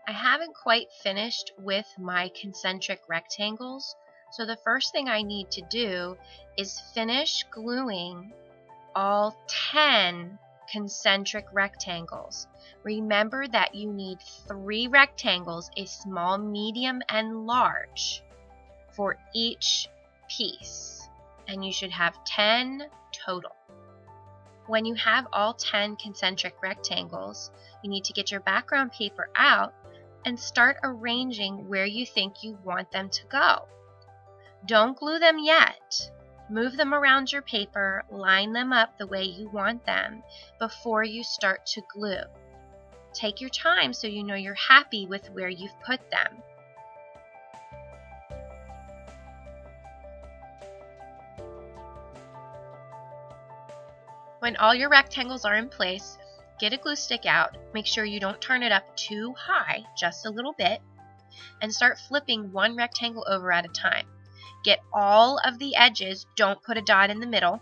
I haven't quite finished with my concentric rectangles, so the first thing I need to do is finish gluing all 10 concentric rectangles. Remember that you need 3 rectangles, a small, medium, and large, for each piece, and you should have 10 total. When you have all 10 concentric rectangles, you need to get your background paper out and start arranging where you think you want them to go. Don't glue them yet. Move them around your paper, line them up the way you want them before you start to glue. Take your time so you know you're happy with where you've put them. When all your rectangles are in place, get a glue stick out, make sure you don't turn it up too high, just a little bit, and start flipping one rectangle over at a time. Get all of the edges, don't put a dot in the middle,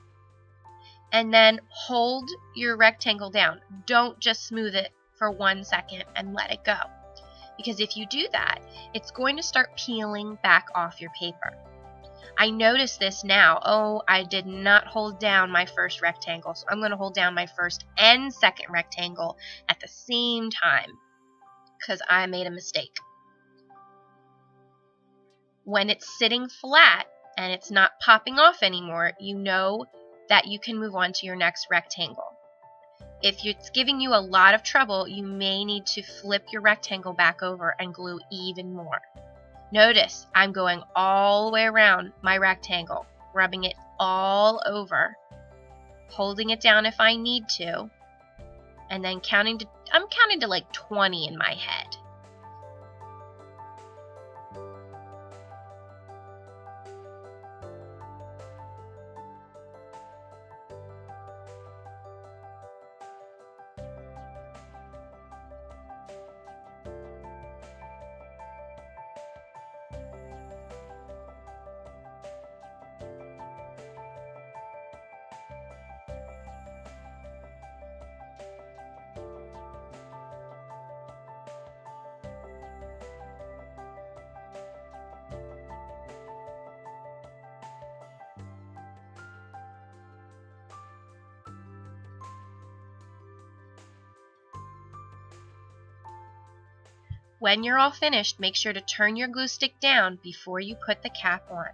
and then hold your rectangle down. Don't just smooth it for 1 second and let it go, because if you do that, it's going to start peeling back off your paper. I notice this now. Oh, I did not hold down my first rectangle, so I'm going to hold down my first and second rectangle at the same time because I made a mistake. When it's sitting flat and it's not popping off anymore, you know that you can move on to your next rectangle. If it's giving you a lot of trouble, you may need to flip your rectangle back over and glue even more. Notice I'm going all the way around my rectangle, rubbing it all over, holding it down if I need to, and then I'm counting to like 20 in my head. When you're all finished, make sure to turn your glue stick down before you put the cap on.